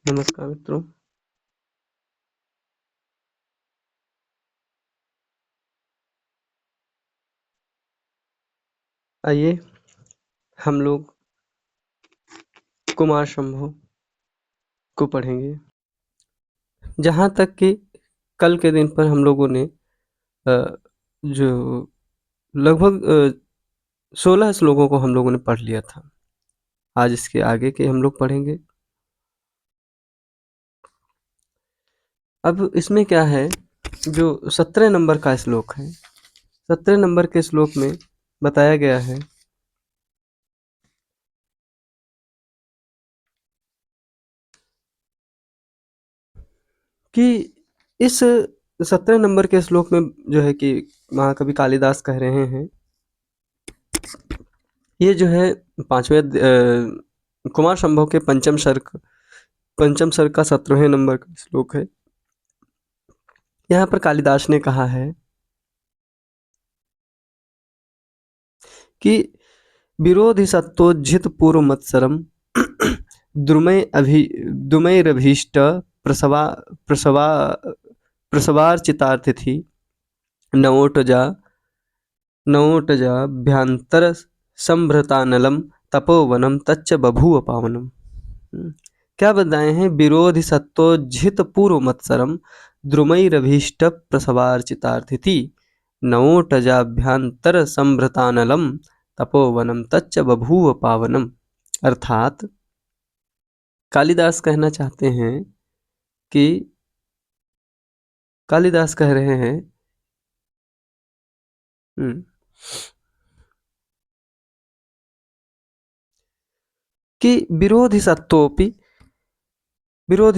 नमस्कार मित्रों। आइए हम लोग कुमार संभव को पढ़ेंगे। जहाँ तक कि कल के दिन पर हम लोगों ने जो लगभग 16 श्लोकों को हम लोगों ने पढ़ लिया था। आज इसके आगे के हम लोग पढ़ेंगे। अब इसमें क्या है, जो 17 नंबर का श्लोक है, 17 नंबर के श्लोक में बताया गया है कि इस 17 नंबर के श्लोक में जो है कि महाकवि कालिदास कह रहे हैं, ये जो है 5वें कुमार संभव के पंचम सर्ग का 17वें नंबर का श्लोक है। यहाँ पर कालिदास ने कहा है कि विरोधि सत्तोज्झित पूर्व मत्सरम द्रुमैरभीष्ट प्रसवा प्रसवार्चितार्थिथि नवोटजाभ्यंतर संभृतानलम तपोवनम तच्च बभूव पावनम। क्या बताए हैं? विरोधि सत्तोज्झित पूर्व मत्सरम द्रुमैरभीष्ट प्रसवार्चितार्थिथि नवोटजाभ्यंतर संभृतानलम तपोवनम तच्च बभूव पावनम। अर्थात कालिदास कहना चाहते हैं कि कालिदास कह रहे हैं कि विरोधि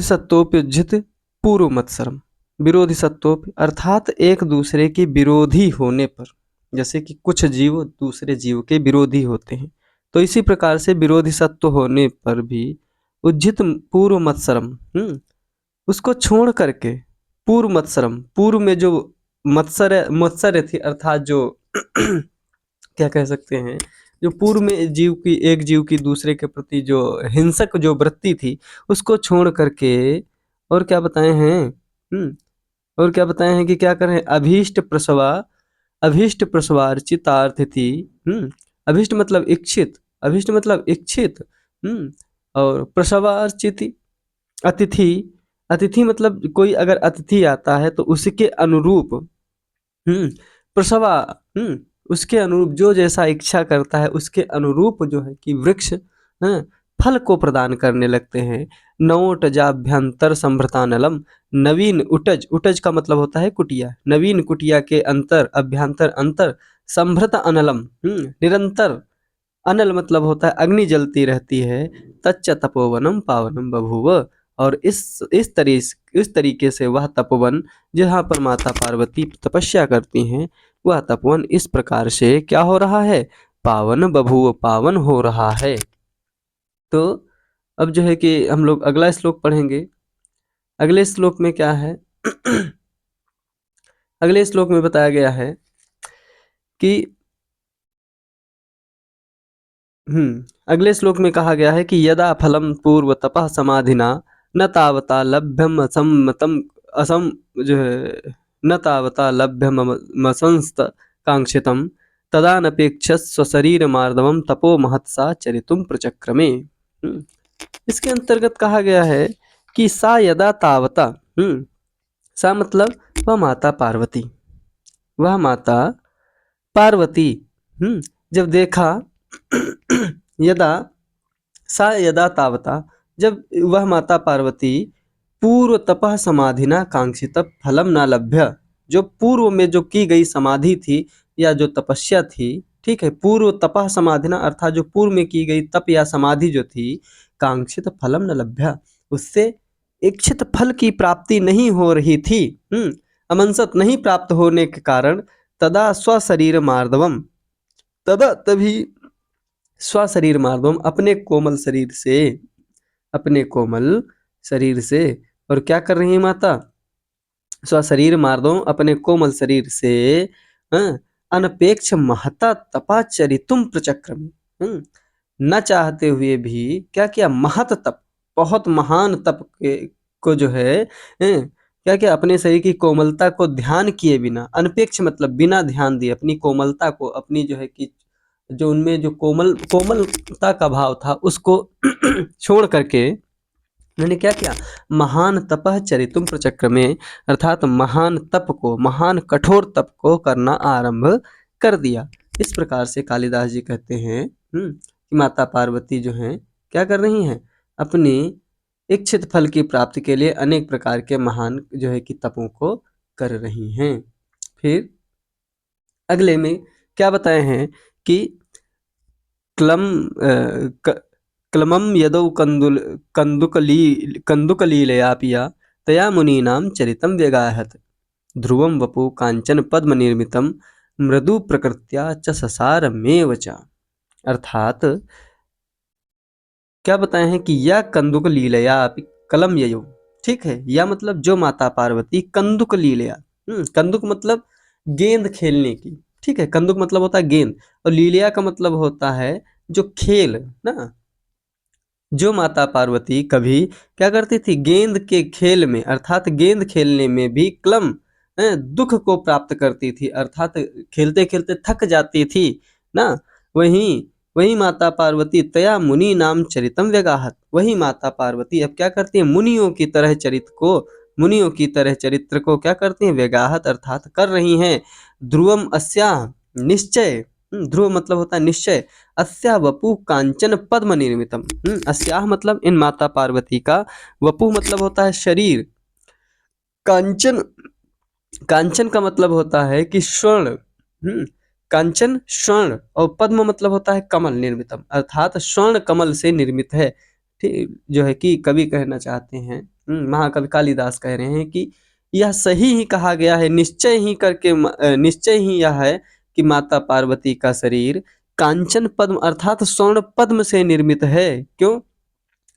सत्तोप्युज्झित पूर्व मत्सरम। विरोधी सत्तोप अर्थात एक दूसरे के विरोधी होने पर, जैसे कि कुछ जीव दूसरे जीव के विरोधी होते हैं, तो इसी प्रकार से विरोधी सत्व होने पर भी उज्जित पूर्व मत्सरम, उसको छोड़ करके पूर्व मत्सरम, पूर्व में जो मत्सर्य थी, अर्थात जो क्या कह सकते हैं, जो पूर्व में एक जीव की दूसरे के प्रति जो हिंसक जो वृत्ति थी, उसको छोड़ करके और क्या बताए हैं, और क्या बताए हैं कि क्या करें? अभीष्ट प्रसवार्चितार्थिति, अभीष्ट मतलब इच्छित, और प्रसवार्चिति अतिथि, अतिथि मतलब कोई अगर अतिथि आता है तो उसके अनुरूप, प्रसवा, उसके अनुरूप जो जैसा इच्छा करता है उसके अनुरूप जो है कि वृक्ष फल को प्रदान करने लगते हैं। नवोटजाभ्यंतर संभृतानलम, नवीन उटज का मतलब होता है कुटिया, नवीन कुटिया के अंतर, अभ्यंतर अंतर, संभृत अनलम, निरंतर, अनल मतलब होता है अग्नि जलती रहती है, तच्च तपोवनम पावनम बभूव। और इस तरीके से वह तपोवन जहाँ पर माता पार्वती तपस्या करती हैं, वह तपोवन इस प्रकार से क्या हो रहा है? पावन बभूव, पावन हो रहा है। तो अब जो है कि हम लोग अगला श्लोक पढ़ेंगे। अगले श्लोक में क्या है? अगले श्लोक में बताया गया है कि अगले श्लोक में कहा गया है कि यदा फलम पूर्व तपः समाधिना न तावता लभ्यम असम्मतम असम जो है न तावता लभ्यम मसंस्त कांक्षितम तदा नपेक्षस्व शरीर मार्दवम तपो महत्सा चरितुम प्रचक्रमे। इसके अंतर्गत कहा गया है कि सा यदा तावता, सा मतलब वह माता पार्वती, वह माता पार्वती जब देखा यदा तावता, जब वह माता पार्वती पूर्व तपः समाधिना कांक्षित फलम न लभ्य, जो पूर्व में जो की गई समाधि थी या जो तपस्या थी, ठीक है, पूर्व तपः समाधिना अर्थात जो पूर्व में की गई तप या समाधि जो थी, कांक्षित फलम न लभ्य, उससे इच्छित फल की प्राप्ति नहीं हो रही थी, अमंसत नहीं प्राप्त होने के कारण तदा स्वशरीर मार्दवम, तभी स्वशरीर मार्दवम अपने कोमल शरीर से, और क्या कर रही है माता? स्वशरीर मार्दवम अपने कोमल शरीर से अनपेक्ष महता तपाचरितुम प्रचक्रम, न चाहते हुए भी क्या किया? महत तप, बहुत महान तप के को जो है क्या क्या अपने शरीर की कोमलता को ध्यान किए बिना, अनपेक्ष मतलब बिना ध्यान दिए अपनी कोमलता को, अपनी जो है कि जो उनमें जो कोमलता का भाव था उसको छोड़ करके मैंने क्या किया, महान तपः चरितुम प्रचक्र में, अर्थात महान तप को, महान कठोर तप को करना आरंभ कर दिया। इस प्रकार से कालिदास जी कहते हैं कि माता पार्वती जो हैं क्या कर रही हैं, अपनी इच्छित फल की प्राप्ति के लिए अनेक प्रकार के महान जो है कि तपों को कर रही हैं। फिर अगले में क्या बताए हैं कि क्लम क्लमं यदौ कन्दुकलीलया पिया तया मुनीनां चरितं व्यगाहत ध्रुवं वपु काञ्चन पद्मनिर्मितं मृदु प्रकृत्या च ससारमेव च। अर्थात क्या बताए हैं कि यह कंदुक लीलया कलम ययो, ठीक है, या मतलब जो माता पार्वती कंदुक लीलया, कंदुक मतलब गेंद खेलने की, ठीक है, कंदुक मतलब होता है गेंद और लीलया का मतलब होता है जो खेल ना, जो माता पार्वती कभी क्या करती थी, गेंद के खेल में अर्थात गेंद खेलने में भी क्लम दुख को प्राप्त करती थी, अर्थात खेलते खेलते थक जाती थी ना, वहीं वही माता पार्वती तया मुनि नाम चरितम व्यगाहत, वही माता पार्वती अब क्या करती है, मुनियों की तरह चरित्र को क्या करती हैं, व्यगाहत अर्थात कर रही हैं। ध्रुवम अस्याः निश्चय, ध्रुव मतलब होता है निश्चय, अस्या वपु कांचन पद्म निर्मितम, अस्याह मतलब इन माता पार्वती का, वपु मतलब होता है शरीर, कांचन, कांचन का मतलब होता है कि स्वर्ण, कांचन स्वर्ण, और पद्म मतलब होता है कमल, निर्मितम अर्थात स्वर्ण कमल से निर्मित है। ठीक, जो है कि कवि कहना चाहते हैं, महाकवि कालिदास कह रहे हैं कि यह सही ही कहा गया है, निश्चय ही करके निश्चय ही यह है कि माता पार्वती का शरीर कांचन पद्म अर्थात स्वर्ण पद्म से निर्मित है। क्यों?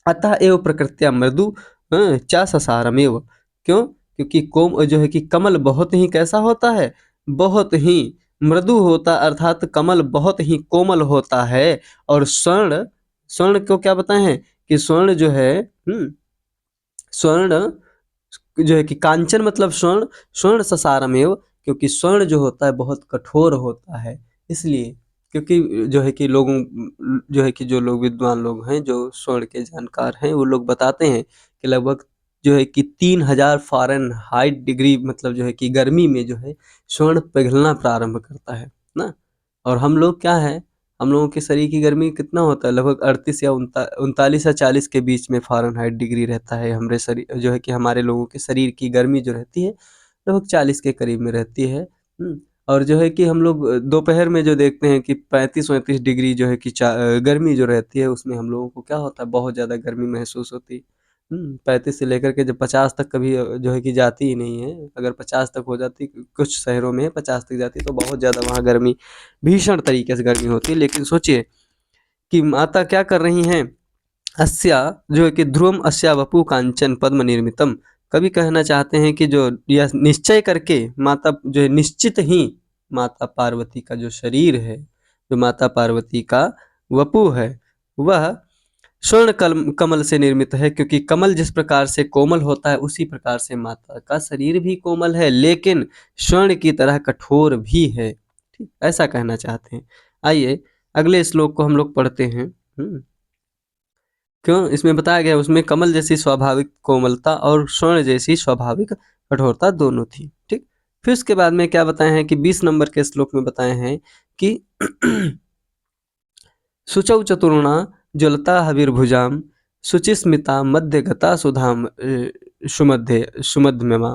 अतः एव प्रकृत्या मृदु चा ससारमेव, क्यों? क्योंकि कोम जो है कि कमल बहुत ही कैसा होता है, बहुत ही मृदु होता अर्थात कमल बहुत ही कोमल होता है। और स्वर्ण, स्वर्ण को क्या बताए हैं कि स्वर्ण जो है स्वर्ण जो है कि कांचन मतलब स्वर्ण, स्वर्ण ससारमेव, क्योंकि स्वर्ण जो होता है बहुत कठोर होता है, इसलिए क्योंकि जो है कि लोगों जो है कि जो लोग विद्वान लोग हैं, जो स्वर्ण के जानकार हैं, वो लोग बताते हैं कि लगभग जो है कि 3000 फ़ारेनहाइट डिग्री मतलब जो है कि गर्मी में जो है स्वर्ण पिघलना प्रारंभ करता है ना। और हम लोग क्या है, हम लोगों के शरीर की गर्मी कितना होता है, लगभग 38 या 39 या 40 के बीच में फ़ारेनहाइट डिग्री रहता है। हमारे शरीर जो है कि हमारे लोगों के शरीर की गर्मी जो रहती है लगभग 40 के करीब में रहती है। और जो है कि हम लोग दोपहर में जो देखते हैं कि 35-39 डिग्री जो है कि गर्मी जो रहती है, उसमें हम लोगों को क्या होता है, बहुत ज़्यादा गर्मी महसूस होती है। 35 से लेकर के जब 50 तक कभी जो है कि जाती ही नहीं है। अगर 50 तक हो जाती, कुछ शहरों में 50 तक जाती तो बहुत ज़्यादा वहाँ गर्मी, भीषण तरीके से गर्मी होती है। लेकिन सोचिए कि माता क्या कर रही हैं, अस्या जो है कि ध्रुवम अस्या वपु कांचन पद्म निर्मितम, कवि कहना चाहते हैं कि जो यह निश्चय करके माता जो है निश्चित ही माता पार्वती का जो शरीर है, जो माता पार्वती का वपु है, वह स्वर्ण कमल से निर्मित है, क्योंकि कमल जिस प्रकार से कोमल होता है उसी प्रकार से माता का शरीर भी कोमल है, लेकिन स्वर्ण की तरह कठोर भी है। ठीक, ऐसा कहना चाहते हैं। आइए अगले श्लोक को हम लोग पढ़ते हैं। क्यों? इसमें बताया गया उसमें कमल जैसी स्वाभाविक कोमलता और स्वर्ण जैसी स्वाभाविक कठोरता दोनों थी। ठीक, फिर उसके बाद में क्या बताए हैं कि 20 नंबर के श्लोक में बताए हैं कि शुचौ चतुर्णा ज्वलता हविर्भुजां शुचिस्मिता मध्य गता सुधाम सुमध्यमा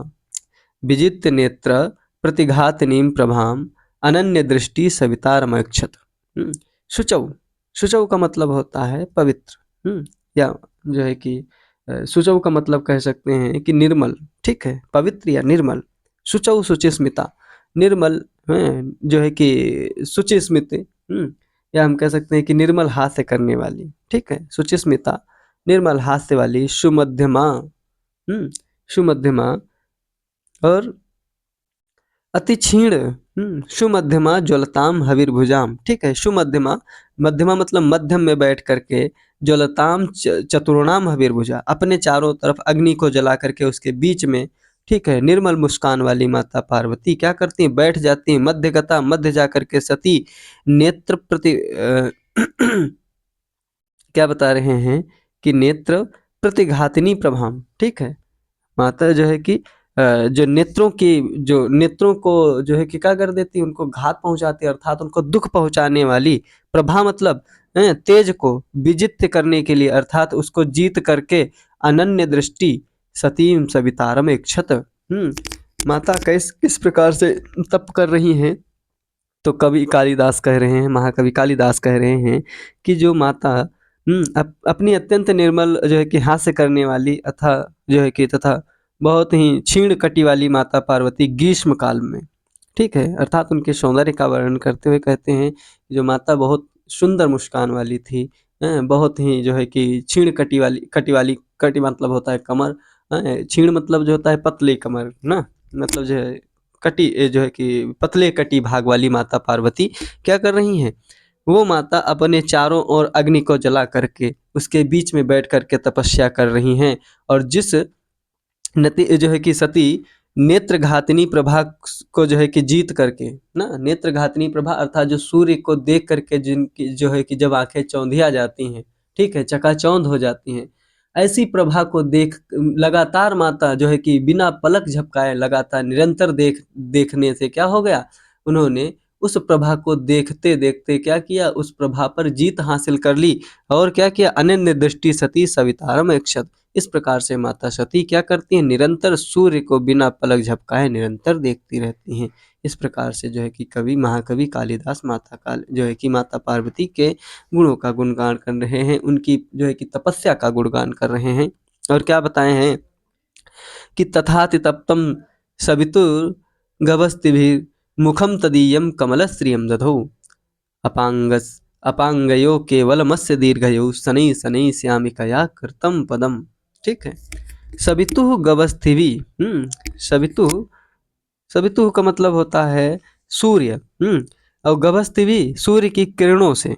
विजित्य नेत्र प्रतिघातनीं प्रभाम अनन्य दृष्टि सवितारमक्षत। शुचौ, शुचौ का मतलब होता है पवित्र, या जो है कि शुचौ का मतलब कह सकते हैं कि निर्मल, ठीक है, पवित्र या निर्मल। शुचौ शुचिस्मिता, निर्मल जो है कि शुचिस्मित, या हम कह सकते हैं कि निर्मल हास्य करने वाली, ठीक है, शुचिस्मिता निर्मल हास्य वाली, सुमध्यमा, सुमध्यमा और अति क्षीण, सुमध्यमा ज्वलताम हविर्भुजाम, ठीक है, सुमध्यमा मध्यमा मतलब मध्यम में बैठ करके, ज्वलताम चतुर्णाम हविर्भुजा, अपने चारों तरफ अग्नि को जला करके उसके बीच में, ठीक है, निर्मल मुस्कान वाली माता पार्वती क्या करती हैं, बैठ जाती हैं। मध्यगता, मध्य जा करके सती, नेत्र प्रति क्या बता रहे हैं कि नेत्र प्रतिघातिनी प्रभाम, ठीक है, माता जो है कि जो नेत्रों की, जो नेत्रों को जो है कि क्या कर देती है, उनको घात पहुंचाती है, अर्थात उनको दुख पहुंचाने वाली। प्रभा मतलब तेज को विजित करने के लिए, अर्थात उसको जीत करके अनन्य दृष्टि, सतीम सवितारम इक्षत। माता किस प्रकार से तप कर रही हैं, तो कवि कालिदास कह रहे हैं, महाकवि कालिदास कह रहे हैं कि जो माता अपनी अत्यंत निर्मल जो है कि हास्य करने वाली अथा जो है कि तथा बहुत ही क्षीण कटी वाली माता पार्वती ग्रीष्म काल में, ठीक है, अर्थात उनके सौंदर्य का वर्णन करते हुए कहते हैं कि जो माता बहुत सुंदर मुस्कान वाली थी, बहुत ही जो है कि क्षीण कटी मतलब होता है कमर, क्षीण मतलब जो होता है पतले कमर ना, मतलब जो है कटी जो है कि पतले कटी भाग वाली माता पार्वती क्या कर रही हैं, वो माता अपने चारों ओर अग्नि को जला करके उसके बीच में बैठ करके तपस्या कर रही हैं। और जिस नती जो है कि सती नेत्र घातिनी प्रभा को जो है कि जीत करके ना, नेत्र घातिनी प्रभा अर्थात जो सूर्य को देख करके जिनकी जो है कि जब आंखें चौंधिया जाती हैं, ठीक है, चकाचौंध हो जाती हैं, ऐसी प्रभा को देख लगातार माता जो है कि बिना पलक झपकाए लगातार निरंतर देखने से क्या हो गया, उन्होंने उस प्रभा को देखते देखते क्या किया, उस प्रभा पर जीत हासिल कर ली। और क्या किया, अनन्य दृष्टि सती सवितारम इक्षत। इस प्रकार से माता सती क्या करती हैं, निरंतर सूर्य को बिना पलक झपकाए निरंतर देखती रहती हैं। इस प्रकार से जो है कि कवि महाकवि कालिदास माता का जो है कि माता पार्वती के गुणों का गुणगान कर रहे हैं, उनकी जो है कि तपस्या का गुणगान कर रहे हैं। और क्या बताए हैं कि तथाति तप्तम सवितुर्गवस्तिभिः मुखम तदीयम कमलश्रियम दधौ, अपांगस अपांगयो केवलमस्य दीर्घयो शनै शनै श्यामिकया कृतं पदम, ठीक है। सवितुः गवस्थिवि, सवितुः, सवितुः का मतलब होता है सूर्य, और गवस्थिवि सूर्य की किरणों से,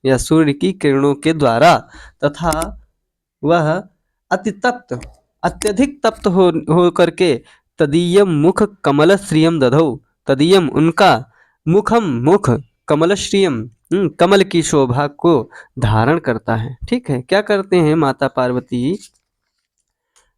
या सूर्य की किरणों के द्वारा, तथा वह अतितप्त, अत्यधिक तप्त हो करके, तदीयम मुख कमलश्रियम दधौ, तदीयम उनका, मुखम मुख, कमलश्रियम कमल की शोभा को धारण करता है, ठीक है। क्या करते हैं माता पार्वती,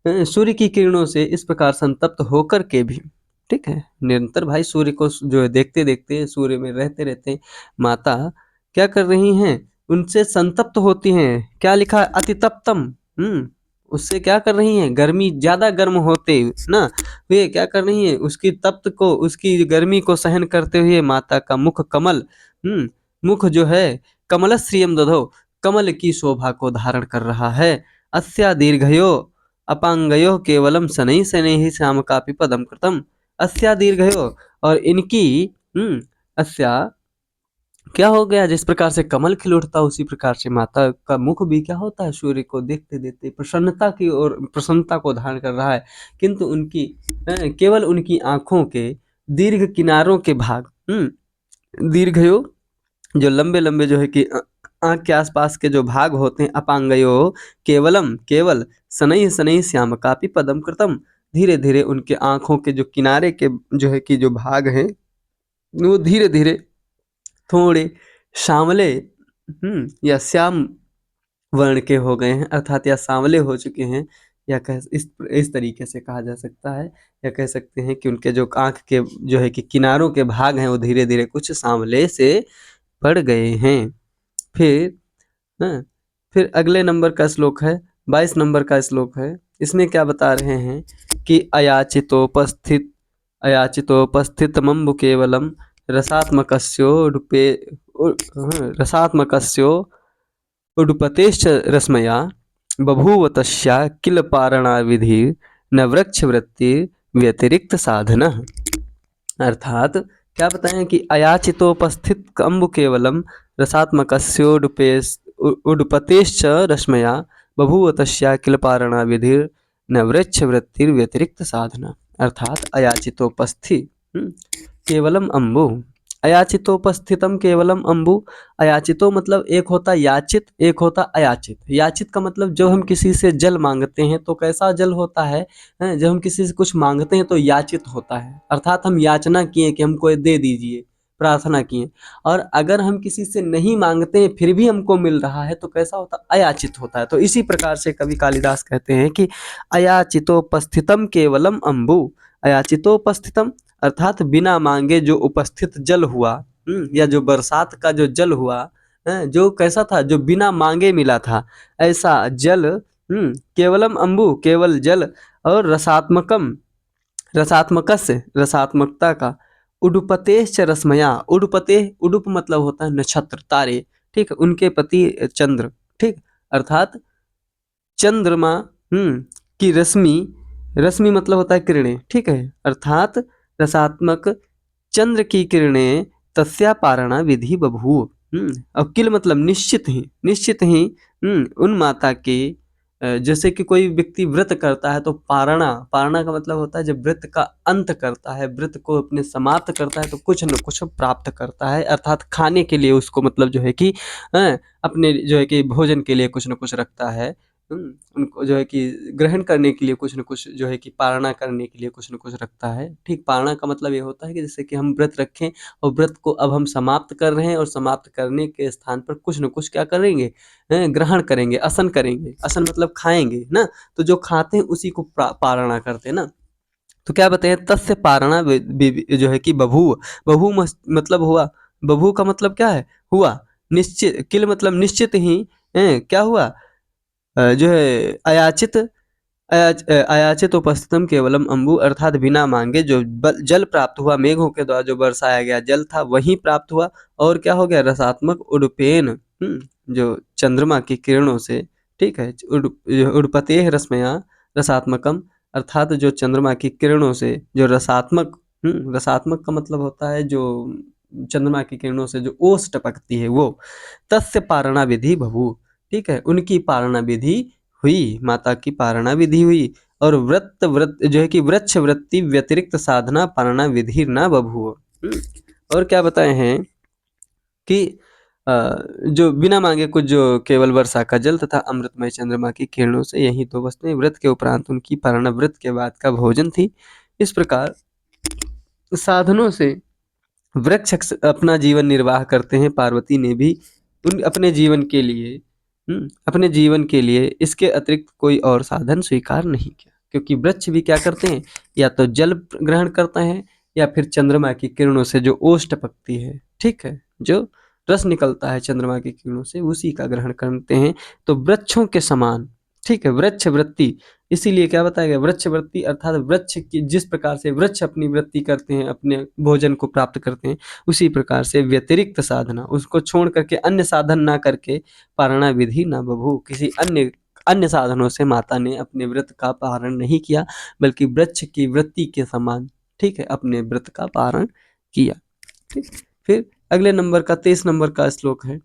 सूर्य की किरणों से इस प्रकार संतप्त होकर के भी, ठीक है, निरंतर भाई सूर्य को जो है देखते देखते, सूर्य में रहते रहते माता क्या कर रही हैं, उनसे संतप्त होती हैं। क्या लिखा है, अतितप्तम, उससे क्या कर रही हैं, गर्मी ज्यादा गर्म होते ना, वे क्या कर रही हैं, उसकी तप्त को, उसकी गर्मी को सहन करते हुए माता का मुख कमल, मुख जो है कमलश्रियम दधो, कमल की शोभा को धारण कर रहा है। अस्या दीर्घयो अपांगयो केवलम शनै शनैः श्यामकापि पदम कृतम, अस्या दीर्घयो, और इनकी, अस्या क्या हो गया, जिस प्रकार से कमल खिल उठता उसी प्रकार से माता का मुख भी क्या होता है, सूर्य को देखते देखते प्रसन्नता की ओर, प्रसन्नता को धारण कर रहा है। किंतु उनकी केवल उनकी आंखों के दीर्घ किनारों के भाग, दीर्घयो जो लंबे लंबे जो है कि आँख के आसपास के जो भाग होते हैं, अपांगयो केवलम केवल, शनै शनै श्याम कापि पदम कृतम, धीरे धीरे उनके आँखों के जो किनारे के जो है कि जो भाग हैं, वो धीरे धीरे थोड़े सांवले, या श्याम वर्ण के हो गए हैं, अर्थात या सांवले हो चुके हैं, या कह इस तरीके से कहा जा सकता है, या कह सकते हैं कि उनके जो आँख के जो है कि किनारों के भाग हैं वो धीरे धीरे कुछ सांवले से पड़ गए हैं। फिर फिर अगले नंबर का श्लोक है, 22 नंबर का श्लोक है। इसमें क्या बता रहे हैं कि अयाचितोपस्थितमम्बु केवलम रसात्मकस्योडुपतेश्च रश्मया बभूव तस्या किल पारणा न वृक्षवृत्ति व्यतिरिक्त साधना। अर्थात क्या बताएं कि अयाचितोपस्थित अम्बु केवलम रसात्मकस्योडुपतेश्च रश्मया बभूव तस्या किल पारणा न वृक्षवृत्तिर्व्यतिरिक्त साधना। अर्थात अयाचितोपस्थि केवलम अम्बु, अयाचितोपस्थितम केवलम अम्बु। अयाचितो मतलब एक होता याचित, एक होता अयाचित। याचित का मतलब जब हम किसी से जल मांगते हैं तो कैसा जल होता है, जब हम किसी से कुछ मांगते हैं तो याचित होता है, अर्थात हम याचना किए कि हमको ये दे दीजिए, प्रार्थना किए। और अगर हम किसी से नहीं मांगते हैं फिर भी हमको मिल रहा है तो कैसा होता है, अयाचित होता है। तो इसी प्रकार से कवि कालिदास कहते हैं कि अयाचितोपस्थितम केवलम अम्बु। अयाचितोपस्थितम अर्थात बिना मांगे जो उपस्थित जल हुआ, या जो बरसात का जो जल हुआ, जो कैसा था, जो बिना मांगे मिला था, ऐसा जल, केवलम अम्बु केवल जल, और रसात्मकम रसात्मकस्य रसात्मकता का, उडुपते च रश्मया। उडुपते, उडुप मतलब होता है नक्षत्र, तारे, ठीक है, उनके पति चंद्र, ठीक, अर्थात चंद्रमा की रश्मि, रश्मि मतलब होता है किरणें, ठीक है, अर्थात रसात्मक चंद्र की किरणें तस्या पारणा विधि बभूव। और किल मतलब निश्चित ही, निश्चित ही उन माता के, जैसे कि कोई व्यक्ति व्रत करता है तो पारणा, पारणा का मतलब होता है जब व्रत का अंत करता है, व्रत को अपने समाप्त करता है तो कुछ न कुछ प्राप्त करता है, अर्थात खाने के लिए उसको मतलब जो है कि अपने जो है कि भोजन के लिए कुछ न कुछ रखता है। उनको जो है कि ग्रहण करने के लिए कुछ न कुछ, जो है कि पारणा करने के लिए कुछ न कुछ रखता है, ठीक। पारणा का मतलब ये होता है कि जैसे कि हम व्रत रखें और व्रत को अब हम समाप्त कर रहे हैं और समाप्त करने के स्थान पर कुछ न कुछ क्या करेंगे, ग्रहण करेंगे, असन करेंगे। असन मतलब खाएंगे ना, तो जो खाते हैं उसी को पारणा करते हैं ना। तो क्या बताए, तस्य पारणा जो है कि बभू, बभू मतलब हुआ, बभू का मतलब क्या है, हुआ। निश्चित, किल मतलब निश्चित ही, क्या हुआ, जो है अयाचित, अयाचित उपस्थितम केवलम अम्बु, अर्थात बिना मांगे जो जल प्राप्त हुआ, मेघों के द्वारा जो बरसाया गया जल था वही प्राप्त हुआ। और क्या हो गया, रसात्मक उडुपेन, जो चंद्रमा की किरणों से, ठीक है, उडपते रश्मया रसात्मकम, अर्थात जो चंद्रमा की किरणों से जो रसात्मक, रसात्मक का मतलब होता है जो चंद्रमा की किरणों से जो ओस टपकती है वो, तस्य पारणा विधि बभू, ठीक है, उनकी पारणा विधि हुई, माता की पारणा विधि हुई। और व्रत व्रत जो है कि वृक्ष वृत्ति व्यतिरिक्त साधना पारणा विधि न बभूव। और क्या बताए हैं कि जो बिना मांगे कुछ, जो केवल वर्षा का जल तथा अमृतमय चंद्रमा की किरणों से, यही दो वस्तुएं व्रत के उपरांत उनकी पारणा व्रत के बाद का भोजन थी। इस प्रकार साधनों से वृक्ष अपना जीवन निर्वाह करते हैं। पार्वती ने भी उन अपने जीवन के लिए, अपने जीवन के लिए इसके अतिरिक्त कोई और साधन स्वीकार नहीं किया, क्योंकि वृक्ष भी क्या करते हैं, या तो जल ग्रहण करते हैं या फिर चंद्रमा की किरणों से जो ओस टपकती है, ठीक है, जो रस निकलता है चंद्रमा की किरणों से, उसी का ग्रहण करते हैं। तो वृक्षों के समान, ठीक है, वृक्ष वृत्ति, इसीलिए क्या बताया गया, वृक्ष वृत्ति, अर्थात वृक्ष की जिस प्रकार से वृक्ष अपनी वृत्ति करते हैं, अपने भोजन को प्राप्त करते हैं, उसी प्रकार से व्यतिरिक्त साधना, उसको छोड़ करके अन्य साधन ना करके, पारणा विधि न बभू, किसी अन्य अन्य साधनों से माता ने अपने व्रत का पारण नहीं किया, बल्कि वृक्ष की वृत्ति के समान, ठीक है, अपने व्रत का पारण किया, ठीक। फिर अगले नंबर का 23 नंबर का श्लोक है।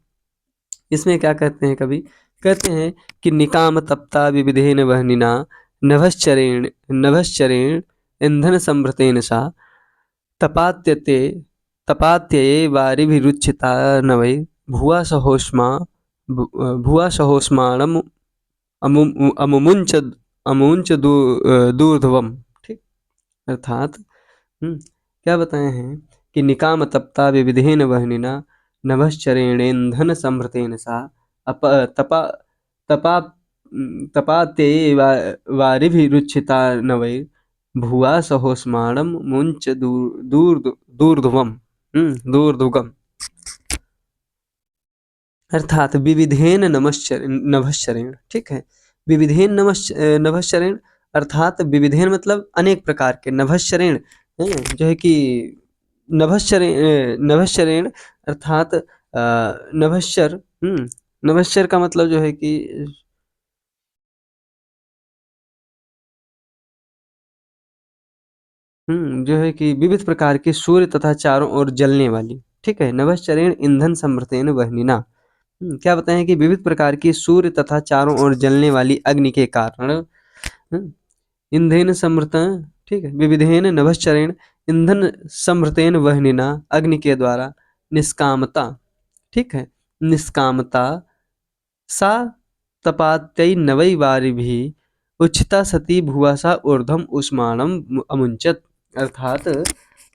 इसमें क्या कहते हैं कवि, कहते हैं कि निकाम तप्ता विविधेन वहनिना नभश्चरेण नभश्चरेण ईंधन संभृतेन सा तपात्यते तपात्यये वारिभिरुच्चिता न वै भुवा सहोष्मा भुवा सहोष्माणम अमुमुंच अमुंच दूर्ध्वम, ठीक, अर्थात क्या बताए हैं कि निकाम तप्ता विविधेन वहनिना नभश्चरेणेन्धन संभृतेन सा अप तपा तपा तपाते वारिभिरुच्चिता न वै भुवा सहोष्माणम मुंच दूर्ध्वम, दूर्ध्वगम, अर्थात विविधेन नभश्चरेण, ठीक है, विविधेन नभश्चरेण, अर्थात विविधेन मतलब अनेक प्रकार के, नभश्चरेण जो है कि नभश्चरेण अर्थात नभश्चर, नभश्चर का मतलब जो है कि जो है कि विविध प्रकार के सूर्य तथा चारों ओर जलने वाली, ठीक है, नभश्चरेण ईंधन समृतेन वहनिना, क्या बताएं कि विविध प्रकार की सूर्य तथा चारों ओर जलने वाली अग्नि के कारण, ईंधन समृत, ठीक है, विविधेन नभश्चरेण ईंधन समृतेन वहनिना, अग्नि के द्वारा निष्कामता, ठीक है, निष्कामता सा तपात्यै नवै वारिभिः उच्चिता सती भुवसा ऊर्ध्वम उष्माणम अमुंचत। अर्थात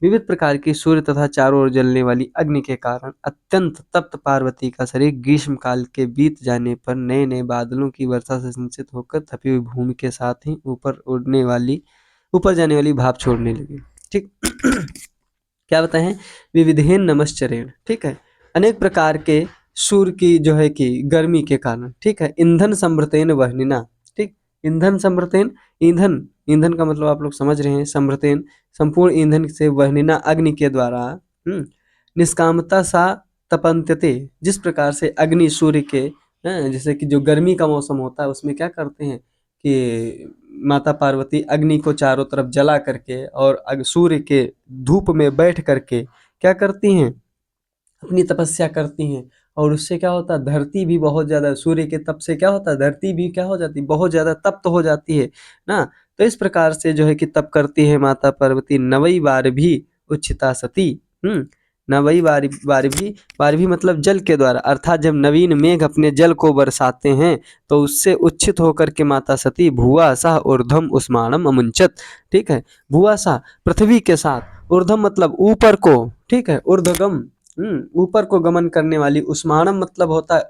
विविध प्रकार की सूर्य तथा चारों ओर जलने वाली अग्नि के कारण अत्यंत तप्त पार्वती का शरीर ग्रीष्म काल के बीत जाने पर नए नए बादलों की वर्षा से सिंचित होकर तपी हुई भूमि के साथ ही ऊपर जाने वाली भाप छोड़ने लगी। ठीक। क्या बताए हैं? विविधेन नमश्चरेण, ठीक है, अनेक प्रकार के सूर्य की जो है कि गर्मी के कारण, ठीक है, ईंधन समृतेन वह्निना, ठीक, ईंधन समृतेन, ईंधन, ईंधन का मतलब आप लोग समझ रहे हैं, समृतेन संपूर्ण ईंधन से वह्निना अग्नि के द्वारा, निष्कामता सा तपन्त्यते, जिस प्रकार से अग्नि सूर्य के, जैसे कि जो गर्मी का मौसम होता है उसमें क्या करते हैं कि माता पार्वती अग्नि को चारों तरफ जला करके और सूर्य के धूप में बैठ करके क्या करती हैं, अपनी तपस्या करती हैं, और उससे क्या होता है, धरती भी बहुत ज़्यादा, सूर्य के तप से क्या होता है, धरती भी क्या हो जाती है, बहुत ज़्यादा तप्त हो जाती है ना। तो इस प्रकार से जो है कि तप करती है माता पार्वती नवई बार भी उच्चिता सती। नवई बार भी मतलब जल के द्वारा, अर्थात जब नवीन मेघ अपने जल को बरसाते हैं तो उससे उच्छित होकर के माता सती भुआ सह ऊर्ध्वम उष्माणम अमुंचत, ठीक है, भुआ सा पृथ्वी के साथ, ऊर्ध्वम मतलब ऊपर को, ठीक है, ऊर्ध्वगम, ऊपर को गमन करने वाली, उष्माणम मतलब होता है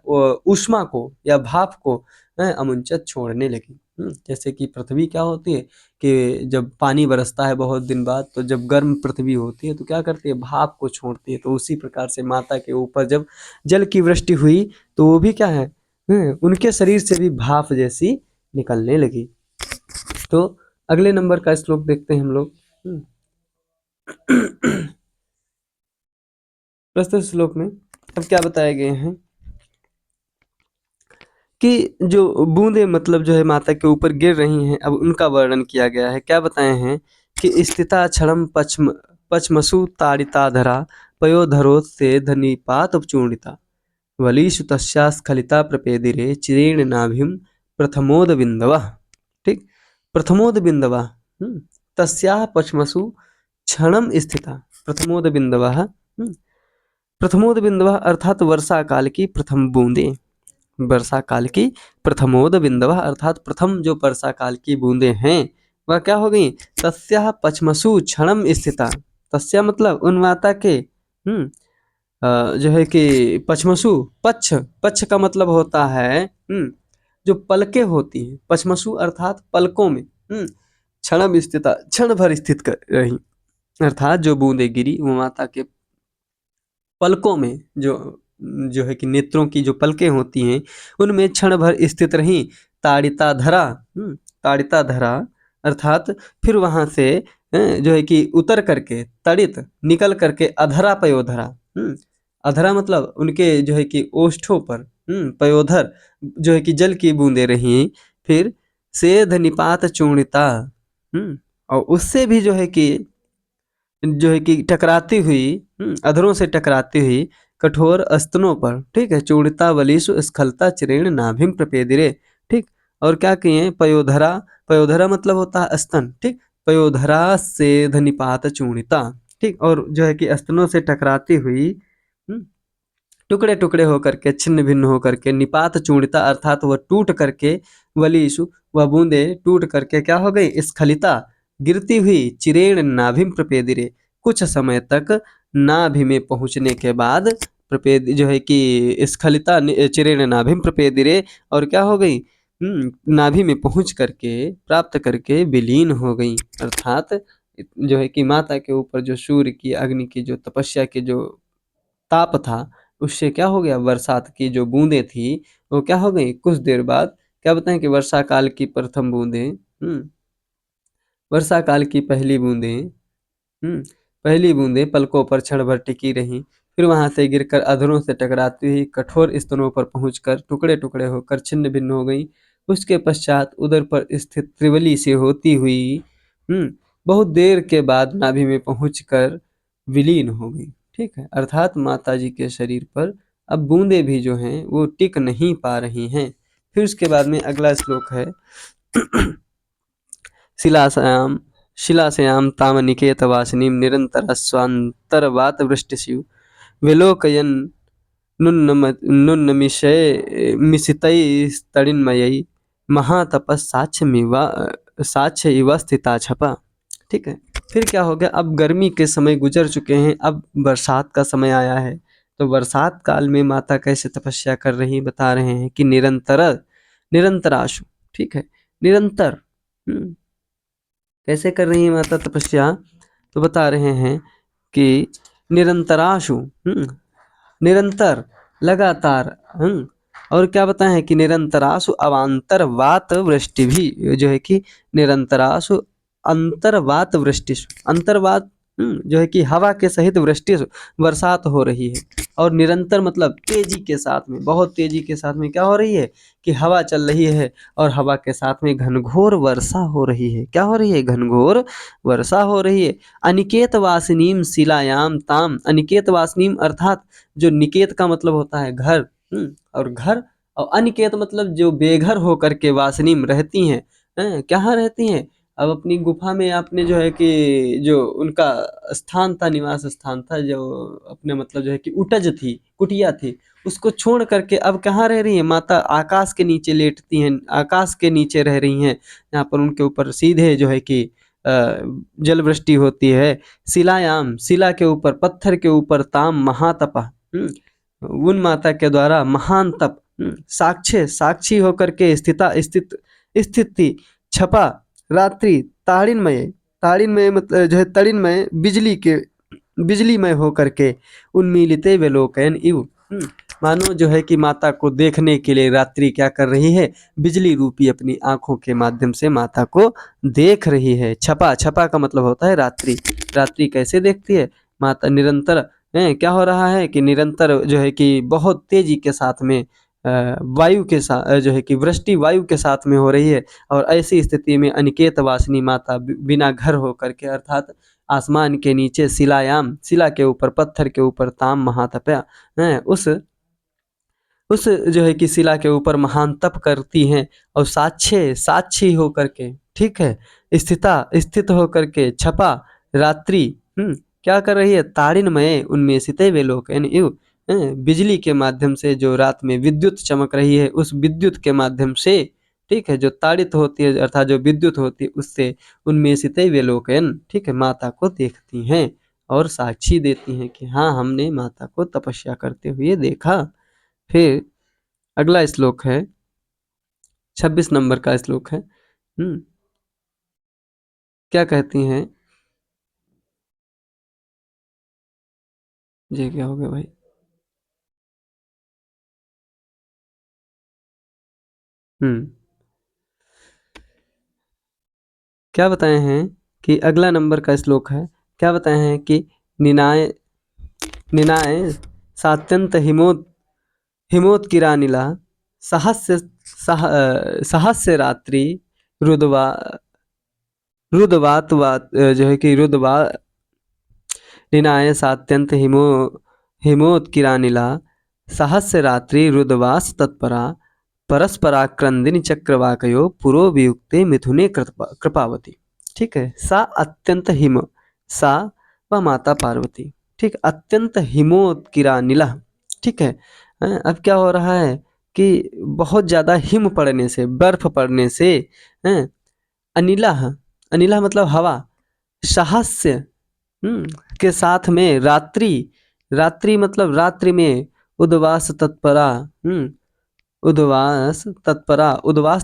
ऊष्मा को या भाप को, अमुंचत छोड़ने लगी। जैसे कि पृथ्वी क्या होती है कि जब पानी बरसता है बहुत दिन बाद, तो जब गर्म पृथ्वी होती है तो क्या करती है, भाप को छोड़ती है। तो उसी प्रकार से माता के ऊपर जब जल की वृष्टि हुई तो वो भी क्या है, उनके शरीर से भी भाप जैसी निकलने लगी। तो अगले नंबर का श्लोक देखते हैं हम लोग। प्रस्तुत श्लोक में अब क्या बताए गए हैं कि जो बूंदे मतलब जो है माता के ऊपर गिर रही हैं, अब उनका वर्णन किया गया है। क्या बताए हैं कि स्थिता क्षणम पचमसु ताड़िताधरा पयोधरोत्से धनिपात उपचूर्णिता वलीषु तस्या स्खलिता प्रपेदिरे चिरेण नाभिम प्रथमोद बिंदवः, ठीक, प्रथमोद बिंदवः, तस्याः पचमसु क्षणम स्थिता प्रथमोद बिंदवः, प्रथमोद बिंदवः अर्थात वर्षा काल की प्रथम बूंदे, वर्षा काल की प्रथमोद बिंदवः अर्थात प्रथम जो वर्षा काल की बूंदे हैं वह क्या हो गई, तस्याः पचमसु क्षणम स्थिता, तस्या मतलब उन माता के, जो है कि पचमसु, पच्छ, पच्छ का मतलब होता है जो पलकें होती हैं, पचमसु अर्थात पलकों में, क्षणम स्थिता क्षण भर स्थित कर रही, अर्थात जो बूंदे गिरी वो माता के पलकों में, जो है कि नेत्रों की जो पलकें होती हैं उनमें क्षण भर स्थित रही। ताड़िता धरा, ताड़िता धरा अर्थात फिर वहां से जो है कि उतर करके, तड़ित निकल करके, अधरा पयोधरा, अधरा मतलब उनके जो है कि ओष्ठों पर, पयोधर जो है कि जल की बूंदे रही, फिर सेध निपात चूर्णिता, और उससे भी जो है कि टकराती हुई, अधरों से टकराती हुई कठोर स्तनों पर, ठीक है, चूड़िता वलीसु स्खलता चिरेण नाभिम प्रपेदिरे, ठीक, और क्या किए, पयोधरा, पयोधरा मतलब होता है स्तन, ठीक, पयोधरा से धनिपात चूणिता, ठीक, और जो है कि स्तनों से टकराती हुई टुकड़े टुकड़े होकर के, छिन्न भिन्न होकर के, निपात चूणिता अर्थात वह टूट करके, वलीसु वह बूंदे टूट करके क्या हो गई, स्खलिता गिरती हुई, चिरेण नाभिम प्रपेदिरे कुछ समय तक नाभि में पहुंचने के बाद, प्रपेद जो है कि स्खलिता चिरेण नाभिम प्रपेदिरे, और क्या हो गई, नाभि में पहुंच करके, प्राप्त करके विलीन हो गई, अर्थात जो है कि माता के ऊपर जो सूर्य की अग्नि की जो तपस्या की जो ताप था उससे क्या हो गया, बरसात की जो बूंदें थी वो क्या हो गई, कुछ देर बाद क्या बताएं कि वर्षा काल की प्रथम बूंदें, वर्षा काल की पहली बूंदें, पहली बूंदें पलकों पर क्षण भर टिकी रहीं, फिर वहां से गिरकर अधरों से टकराती हुई कठोर स्तनों पर पहुंचकर टुकड़े टुकड़े होकर छिन्न भिन्न हो गई। उसके पश्चात उदर पर स्थित त्रिवली से होती हुई बहुत देर के बाद नाभि में पहुंचकर विलीन हो गई, ठीक है, अर्थात माता जी के शरीर पर अब बूंदे भी जो हैं वो टिक नहीं पा रही हैं। फिर उसके बाद में अगला श्लोक है शिलासायाम शिलासयां तामनिकेतवासिनीं निरन्तरस्वान्तर्वातवृष्टिषु विलोकयन् नुन्नमिषय मिशितैस्तडिन्मयै साक्ष्य इव स्थिता छपा। ठीक है, फिर क्या हो गया, अब गर्मी के समय गुजर चुके हैं, अब बरसात का समय आया है। तो बरसात काल में माता कैसे तपस्या कर रही बता रहे हैं कि निरंतराशु। ठीक है, निरंतर कैसे कर रही है माता तपस्या, तो बता रहे हैं कि निरंतराशु, निरंतर, लगातार, और क्या बताएं हैं कि निरंतराशु अवांतरवात वृष्टि भी, जो है कि निरंतराशु अंतर्वात वृष्टिशु, अंतर्वात जो है कि हवा के सहित वृष्टि बरसात हो रही है। और निरंतर मतलब तेजी के साथ में, बहुत तेजी के साथ में क्या हो रही है कि हवा चल रही है, और हवा के साथ में घनघोर वर्षा हो रही है। क्या हो रही है, घनघोर वर्षा हो रही है। अनिकेत वासिनीम शिलायाम ताम, अनिकेत वासिनीम अर्थात जो निकेत का मतलब होता है घर, और घर, और अनिकेत मतलब जो बेघर होकर के वासिनीम रहती हैं, कहाँ रहती हैं, अब अपनी गुफा में आपने जो है कि जो उनका स्थान था, निवास स्थान था, जो अपने मतलब जो है कि उटज थी, कुटिया थी, उसको छोड़ करके अब कहाँ रह रही है माता, आकाश के नीचे लेटती हैं, आकाश के नीचे रह रही हैं, यहाँ पर उनके ऊपर सीधे जो है कि जल वृष्टि होती है। शिलायाम, शिला के ऊपर, पत्थर के ऊपर, ताम महातपा, उन माता के द्वारा महान तप, साक्षी होकर के स्थित थी। छपा रात्रि ताड़िन्मय, ताड़िन्मय मतलब जो है तड़िन्मय, बिजलीमय होकर के, उन्मीलिते विलोकयन इव, मानो जो है कि माता को देखने के लिए रात्रि क्या कर रही है, बिजली रूपी अपनी आंखों के माध्यम से माता को देख रही है। छपा, छपा का मतलब होता है रात्रि। रात्रि कैसे देखती है माता, निरंतर क्या हो रहा है कि निरंतर जो है कि बहुत तेजी के साथ में वायु के साथ जो है कि वृष्टि वायु के साथ में हो रही है। और ऐसी स्थिति में अनिकेत वासिनी माता बिना घर होकर के, अर्थात आसमान के नीचे, शिलायाम, शिला के ऊपर, पत्थर के ऊपर, ताम महातपया, उस जो है कि शिला के ऊपर महान तप करती हैं, और साक्षी होकर के, ठीक है, स्थित होकर के, छपा रात्रि, क्या कर रही है, ताड़िन्मय उनमें सिते वे लोग बिजली के माध्यम से जो रात में विद्युत चमक रही है, उस विद्युत के माध्यम से, ठीक है, जो ताड़ित होती है अर्थात जो विद्युत होती है, उससे उनमें सिते वे लोग, ठीक है, माता को देखती हैं और साक्षी देती हैं कि हाँ, हमने माता को तपस्या करते हुए देखा। फिर अगला श्लोक है 26 नंबर का श्लोक है। क्या कहती हैं, जी क्या हो गया भाई, क्या बताए हैं कि अगला नंबर का श्लोक है, क्या बताए हैं कि निनाय निनाय सात्यंत हिमोत्किरानिला सहस्य सहस्य रात्रि रुद्वा रुद्वात जो है कि रुद्वा निनाय सात्यंत हिमोत्किरानिला सहस्य रात्रि रुद्वास तत्परा परस्पराक्रंदिनी चक्रवाकयो पुरो वियुक्ते मिथुने कृपावती। ठीक है, सा अत्यंत हिम, सा व माता पार्वती, ठीक, अत्यंत हिमोत्किरानिला। ठीक है, अब क्या हो रहा है कि बहुत ज़्यादा हिम पड़ने से, बर्फ पड़ने से, अनिला, अनिला मतलब हवा, साहस्य के साथ में रात्रि, रात्रि मतलब रात्रि में, उद्वास तत्परा, उद्वास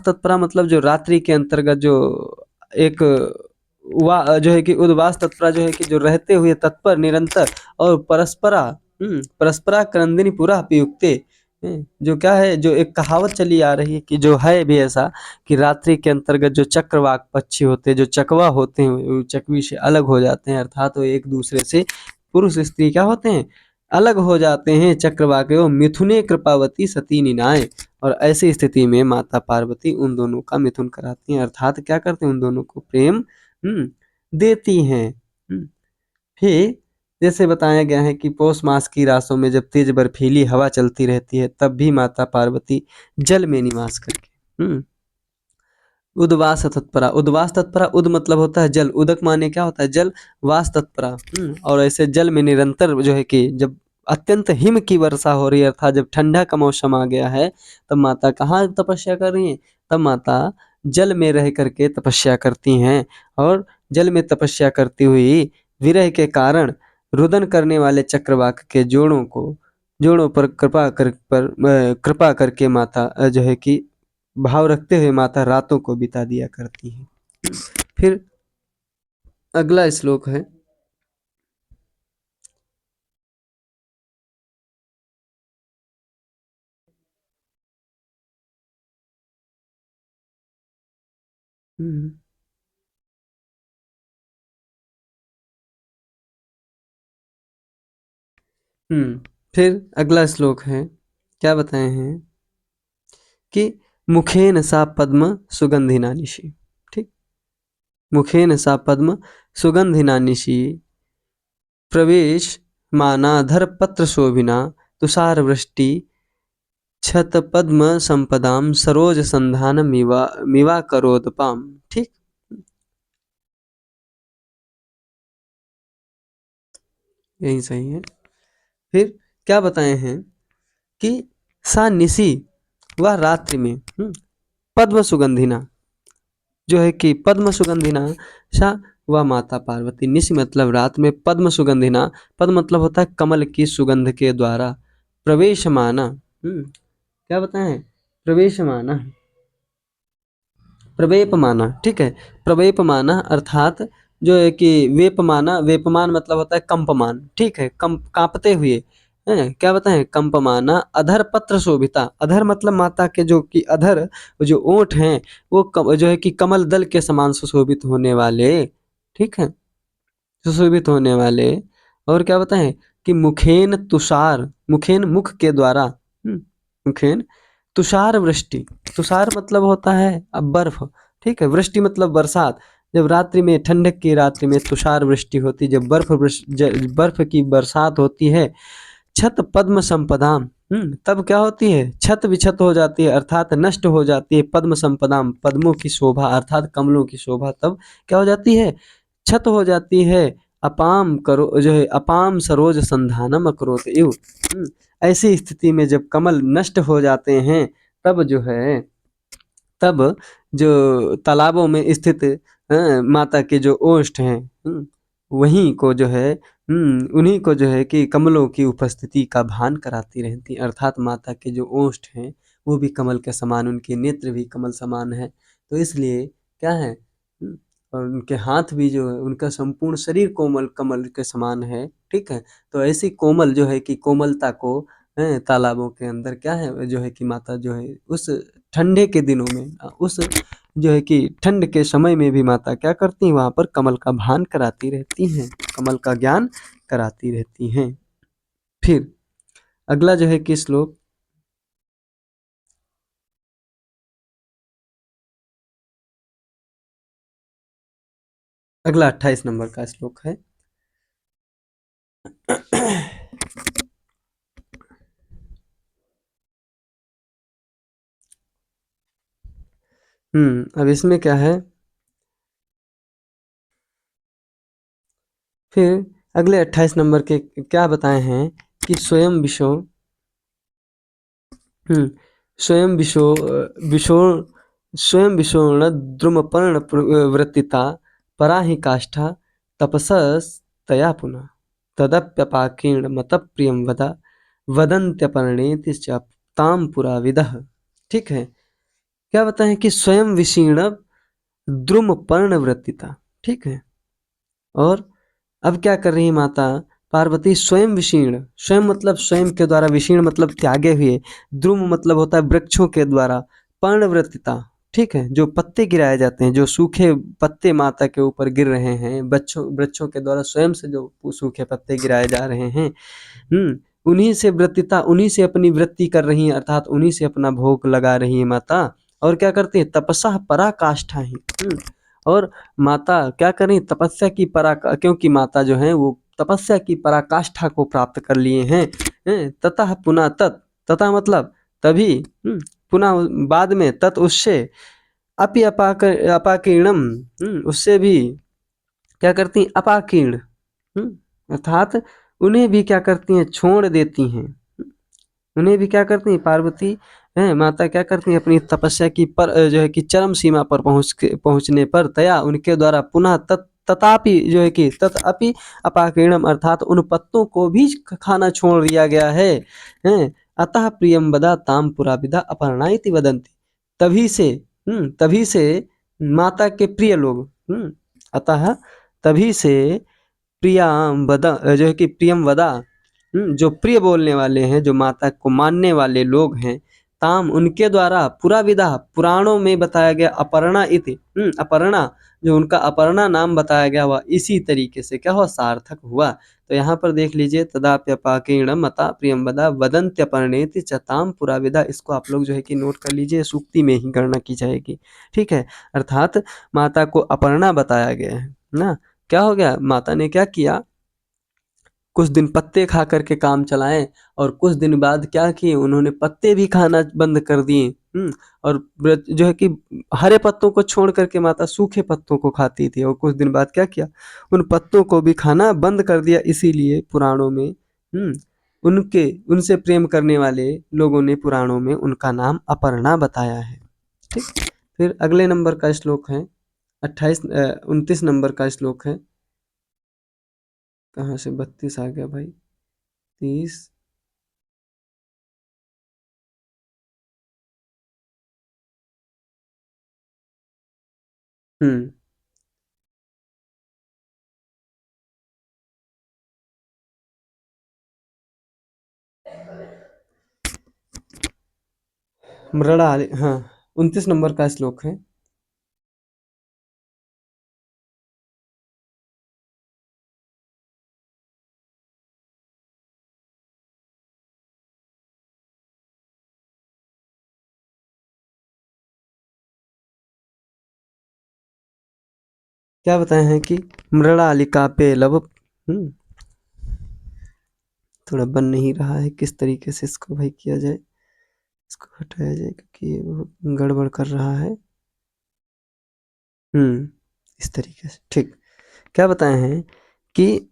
तत्परा मतलब जो रात्रि के अंतर्गत जो एक जो है कि उद्वास तत्परा जो है कि जो रहते हुए तत्पर, निरंतर, और परस्परा क्रंदिनी पूरा उपयुक्ते, जो क्या है, जो एक कहावत चली आ रही है कि जो है भी ऐसा कि रात्रि के अंतर्गत जो चक्रवाक पक्षी होते हैं, जो चकवा होते हैं, वो चकवी से अलग हो जाते हैं, अर्थात वो एक दूसरे से, पुरुष स्त्री क्या होते हैं, अलग हो जाते हैं। चक्रवाकयो मिथुने कृपावती सती निनाय, और ऐसी स्थिति में माता पार्वती उन दोनों का मिथुन कराती हैं, अर्थात क्या करते हैं, उन दोनों को प्रेम देती हैं। फिर जैसे बताया गया है कि पौष मास की रातों में जब तेज बर्फीली हवा चलती रहती है, तब भी माता पार्वती जल में निवास करके, उद्वास तत्परा, उद्वास तत्परा, उद मतलब होता है जल, उदक माने क्या होता है जल, वास तत्परा, और ऐसे जल में निरंतर जो है कि जब अत्यंत हिम की वर्षा हो रही है, अर्थात जब ठंडा का मौसम आ गया है, तब माता कहाँ तपस्या कर रही हैं? तब माता जल में रह करके तपस्या करती हैं, और जल में तपस्या करती हुई विरह के कारण रुदन करने वाले चक्रवाक के जोड़ों पर कृपा करके माता जो है कि भाव रखते हुए माता रातों को बिता दिया करती हैं। फिर अगला श्लोक है। हम्म हम्म, फिर अगला श्लोक है, क्या बताए हैं कि मुखेन सा पद्म सुगंधिना निशि। ठीक, मुखेन सा पद्म सुगंधिना निशि प्रवेश मानाधर पत्र शोभिना तुषार वृष्टि छत पद्म संपदाम सरोज संधान मिवा मिवा करोदपाम। ठीक, यही सही है। फिर क्या बताए हैं कि सा निशि, वह रात्रि में, पद्म सुगंधिना, जो है कि पद्म सुगंधिना सा, वह माता पार्वती, निशि मतलब रात में, पद्म सुगंधिना, पद्म मतलब होता है कमल की सुगंध के द्वारा, प्रवेशमाना, क्या बताए हैं, प्रवेशमाना, प्रवेपमाना, ठीक है, प्रवेपमाना अर्थात जो है कि वेपमाना, वेपमान मतलब होता है कंपमान, ठीक है, कांपते हुए हैं, क्या बताएं, कंपमाना अधर पत्र शोभिता, अधर मतलब माता के जो कि अधर, जो ओंठ हैं, वो जो है कि कमल दल के समान सुशोभित होने वाले, ठीक है, सुशोभित होने वाले, और क्या बताएं कि मुखेन तुषार, मुखेन मुख के द्वारा, मुखेन तुषार वृष्टि, तुषार मतलब होता है अब बर्फ, ठीक है, वृष्टि मतलब बरसात, जब रात्रि में, ठंडक की रात्रि में तुषार वृष्टि होती, जब बर्फ की बरसात होती है, छत पद्म संपदाम, तब क्या होती है, छत विछत हो जाती है, अर्थात नष्ट हो जाती है, पद्म संपदाम, पद्मों की शोभा अर्थात कमलों की शोभा तब क्या हो जाती है, छत हो जाती है, अपाम करो जो है, अपाम सरोज संधानम अकरोत इव, ऐसी स्थिति में जब कमल नष्ट हो जाते हैं, तब जो है, तब जो तालाबों में स्थित माता के जो ओष्ठ हैं, वहीं को जो है, उन्हीं को जो है कि कमलों की उपस्थिति का भान कराती रहती, अर्थात माता के जो ओष्ठ हैं वो भी कमल के समान, उनके नेत्र भी कमल समान है, तो इसलिए क्या है, और उनके हाथ भी जो है, उनका संपूर्ण शरीर कोमल कमल के समान है, ठीक है, तो ऐसी कोमल जो है कि कोमलता को तालाबों के अंदर क्या है, जो है कि माता जो है उस ठंडे के दिनों में, उस जो है कि ठंड के समय में भी माता क्या करती हैं, वहाँ पर कमल का भान कराती रहती हैं, कमल का ज्ञान कराती रहती हैं। फिर अगला जो है कि श्लोक, अगला 28 नंबर का श्लोक है। अब इसमें क्या है, फिर अगले 28 नंबर के क्या बताए हैं कि स्वयं विशो, हम्म, स्वयं विशो विशो स्वयं विशोण द्रुमपर्ण वृत्तिता परा ही काष्ठा तपसस्तया पुनः तदप्यपाकीर्ण मत प्रियम वदन्त्यपर्णेति च ताम पुरा विदः। ठीक है, क्या बताएं कि स्वयं विशीर्ण द्रुम पर्ण वृत्तिता, ठीक है, और अब क्या कर रही है माता पार्वती, स्वयं विशीर्ण, स्वयं मतलब स्वयं के द्वारा, विशीर्ण मतलब त्यागे हुए, द्रुम मतलब होता है वृक्षों के द्वारा, पर्णवृत्तिता, ठीक है, जो पत्ते गिराए जाते हैं, जो सूखे पत्ते माता के ऊपर गिर रहे हैं, बच्चों वृक्षों के द्वारा स्वयं से जो सूखे पत्ते गिराए जा रहे हैं, उन्हीं से वृत्तिता, उन्हीं से अपनी वृत्ति कर रही है, अर्थात उन्हीं से अपना भोग लगा रही है माता, और क्या करती है, तपस्या पराकाष्ठा ही, और माता क्या करें, तपस्या की क्योंकि माता जो है वो तपस्या की पराकाष्ठा को प्राप्त कर लिए हैं, ततः पुनः तथा मतलब तभी, पुनः बाद में, उससे अपि अपाकीर्णम, उससे भी क्या करती, अपाकीर्ण, अर्थात उन्हें भी क्या करती हैं, छोड़ देती हैं। उन्हें भी क्या करती हैं पार्वती, हैं माता क्या करती हैं, अपनी तपस्या की पर जो है कि चरम सीमा पर पहुँचने पर तया उनके द्वारा पुनः तथापि जो है कि तथापि अपाकीर्णम अर्थात उन पत्तों को भी खाना छोड़ दिया गया है। हैं अतः प्रियम वदा ताम पुरा विदा अपर्णा इति वदन्ति। तभी से तभी से माता के प्रिय लोग, अतः तभी से प्रियम वदा जो है कि प्रियम वदा, जो प्रिय बोलने वाले हैं, जो माता को मानने वाले लोग हैं, ताम उनके द्वारा पुरा विदा पुराणों में बताया गया अपर्णा इति, अपर्णा जो उनका अपर्णा नाम बताया गया हुआ इसी तरीके से क्या हुआ, सार्थक हुआ। तो यहाँ पर देख लीजिए तदाप्यपाकेण मता प्रियंवदा वदन्त्यपर्णेति च ताम पुरा विदा, इसको आप लोग जो है कि नोट कर लीजिए, सूक्ति में ही गणना की जाएगी। ठीक है, अर्थात माता को अपर्णा बताया गया है ना। क्या हो गया, माता ने क्या किया, कुछ दिन पत्ते खा करके काम चलाए और कुछ दिन बाद क्या किए, उन्होंने पत्ते भी खाना बंद कर दिए। और जो है कि हरे पत्तों को छोड़ करके माता सूखे पत्तों को खाती थी और कुछ दिन बाद क्या किया, उन पत्तों को भी खाना बंद कर दिया। इसीलिए पुराणों में उनके उनसे प्रेम करने वाले लोगों ने पुराणों में उनका नाम अपर्णा बताया है। ठीक, फिर अगले नंबर का श्लोक है 29 नंबर का श्लोक है। कहाँ से 32 आ गया भाई, 30। हम्म मृणाल, हाँ 29 नंबर का श्लोक है। क्या बताए हैं कि मृणालिका पे लव, थोड़ा बन नहीं रहा है, किस तरीके से इसको भाई किया जाए, इसको हटाया जाए क्योंकि ये बहुत गड़बड़ कर रहा है। इस तरीके से ठीक। क्या बताए हैं कि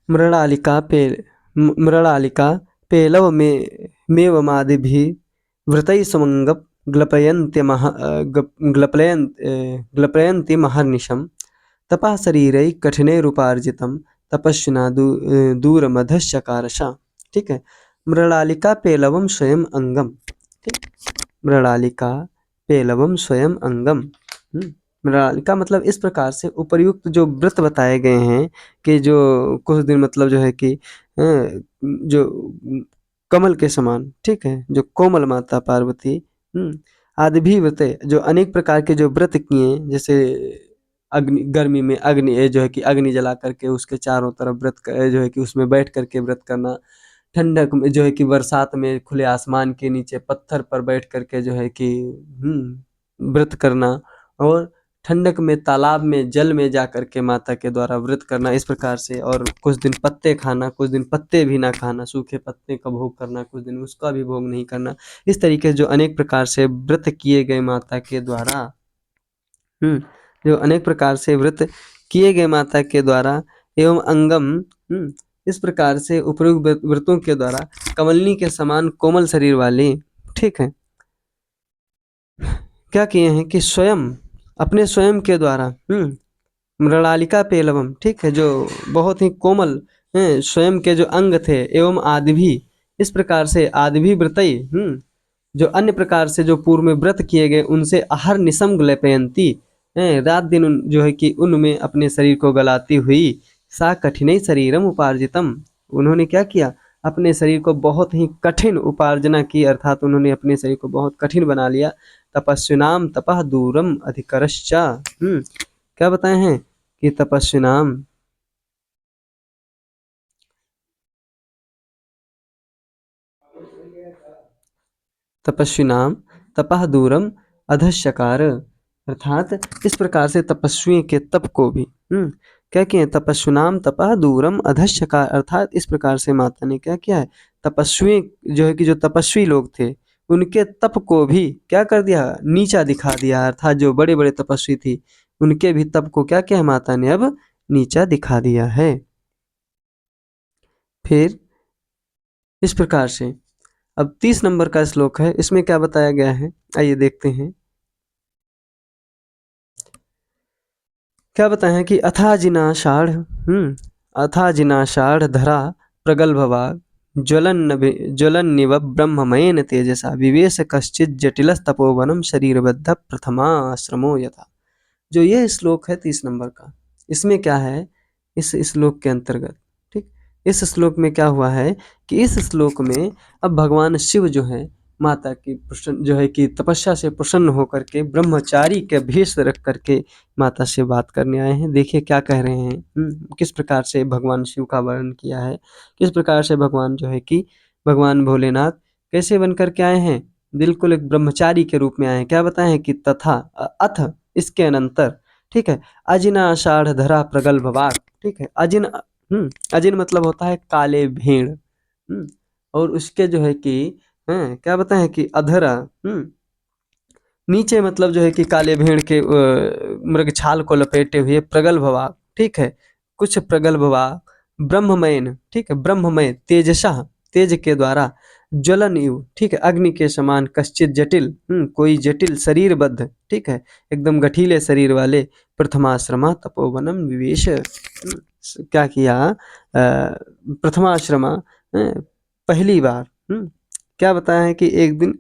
मृणालिका पे मृणालिका पेलव में मेवमादिभिः वृतैः समङ्गं ग्लपयन्ति महर्निशं तपः शरीरैः कठिनैरुपार्जितं तपस्विना दूरमधश्चकारशा। ठीक है, मृणालिका पेलवम स्वयं अंगम। ठीक, मृणालिका पेलवम स्वयं अंगम। मृणालिका मतलब इस प्रकार से उपर्युक्त जो व्रत बताए गए हैं कि जो कुछ दिन मतलब जो है कि जो कमल के समान, ठीक है, जो कोमल माता पार्वती आदि भी व्रत जो अनेक प्रकार के जो व्रत किए, जैसे अग्नि, गर्मी में अग्नि जो है कि अग्नि जला करके उसके चारों तरफ व्रत जो है कि उसमें बैठ करके व्रत करना, ठंडक में जो है कि बरसात में खुले आसमान के नीचे पत्थर पर बैठ करके जो है कि व्रत करना, और ठंडक में तालाब में जल में जा करके माता के द्वारा व्रत करना इस प्रकार से, और कुछ दिन पत्ते खाना, कुछ दिन पत्ते भी ना खाना, सूखे पत्ते का भोग करना, कुछ दिन उसका भी भोग नहीं करना। इस तरीके से जो अनेक प्रकार से व्रत किए गए माता के द्वारा, जो अनेक प्रकार से व्रत किए गए माता के द्वारा एवं अंगम, इस प्रकार से उपयुक्त व्रतों के द्वारा कमलनी के समान कोमल शरीर वाली, ठीक है, क्या किए हैं कि स्वयं अपने स्वयं के द्वारा मृणालिका पेलवम, ठीक है, जो बहुत ही कोमल स्वयं के जो अंग थे, एवं आदि भी इस प्रकार से आदि भी व्रतई, जो अन्य प्रकार से जो पूर्व में व्रत किए गए उनसे अहर निशम ग्लपयंती, रात दिन जो है कि उनमें अपने शरीर को गलाती हुई, सा कठिन शरीरम उपार्जितम, उन्होंने क्या किया, अपने शरीर को बहुत ही कठिन उपार्जना की, अर्थात उन्होंने अपने शरीर को बहुत कठिन बना लिया। तपस्विनाम तपः दूरम अधिकरश्चा, क्या बताए हैं कि तपस्विनाम तपस्विनाम तपः दूरम अधश्चकार, अर्थात इस प्रकार से तपस्वी के तप को भी क्या किए, तपस्विनाम तपः दूरम अधश्चकार, अर्थात इस प्रकार से माता ने क्या किया है, तपस्वी जो है कि जो तपस्वी लोग थे उनके तप को भी क्या कर दिया, नीचा दिखा दिया, अर्थात जो बड़े बड़े तपस्वी थी उनके भी तप को क्या किया माता ने अब नीचा दिखा दिया है। फिर इस प्रकार से अब 30 नंबर का श्लोक है, इसमें क्या बताया गया है, आइए देखते हैं। क्या बताया है कि अथाजिनाषाढ़ धरा प्रगल्भवाग ज्वलन्निव ब्रह्ममयेन तेजसा विवेश कश्चित् जटिलस्तपोवनं शरीरबद्ध प्रथमाश्रमो यथा। जो ये श्लोक है 30 नंबर का, इसमें क्या है, इस श्लोक के अंतर्गत, ठीक, इस श्लोक में क्या हुआ है कि इस श्लोक में अब भगवान शिव जो है माता की प्रसन्न जो है कि तपस्या से प्रसन्न होकर के ब्रह्मचारी के भेष रख करके माता से बात करने आए हैं। देखिए क्या कह रहे हैं, किस प्रकार से भगवान शिव का वर्णन किया है, किस प्रकार से भगवान जो है कि भगवान भोलेनाथ कैसे बन करके आए हैं, बिल्कुल एक ब्रह्मचारी के रूप में आए हैं। क्या बताए हैं कि तथा अथ इसके अनंतर, ठीक है, अजिना आषाढ़ धरा प्रगल्भ वाक, ठीक है, अजिन मतलब होता है काले भेड़, और उसके जो है कि क्या बताएं कि अधरा, नीचे मतलब जो है कि काले भेड़ के मृग छाल को लपेटे हुए प्रगल्भवा, ठीक है, कुछ प्रगल्भवा ब्रह्ममयन, ठीक है, ब्रह्ममय तेजसा, तेज के द्वारा ज्वलन इव, ठीक है, अग्नि के समान कश्चित जटिल, कोई जटिल शरीरबद्ध, ठीक है, एकदम गठीले शरीर वाले प्रथमाश्रमा तपोवनम विवेश, क्या किया, प्रथमाश्रमा, पहली बार, क्या बताया है कि एक दिन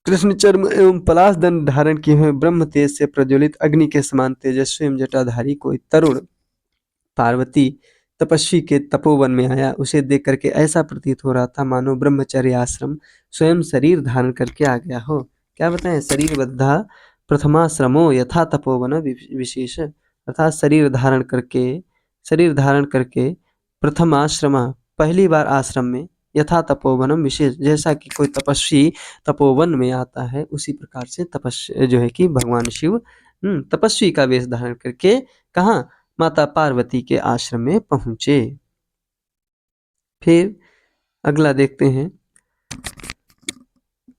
कृष्ण चर्म एवं पलाश दंड धारण किए हुए ब्रह्म तेज से प्रज्वलित अग्नि के समान तेजस्वी एवं जटाधारी कोई तरुण पार्वती तपस्वी के तपोवन में आया। उसे देख करके ऐसा प्रतीत हो रहा था मानो ब्रह्मचर्य आश्रम स्वयं शरीर धारण करके आ गया हो। क्या बताएं, शरीर बद्धा प्रथमाश्रमो यथा तपोवन विशेष, अर्थात शरीर धारण करके प्रथम आश्रम, पहली बार आश्रम में, यथा तपोवनम विशेष, जैसा कि कोई तपस्वी तपोवन में आता है उसी प्रकार से तपस्वी जो है कि भगवान शिव तपस्वी का वेश धारण करके कहाँ, माता पार्वती के आश्रम में पहुंचे। फिर अगला देखते हैं,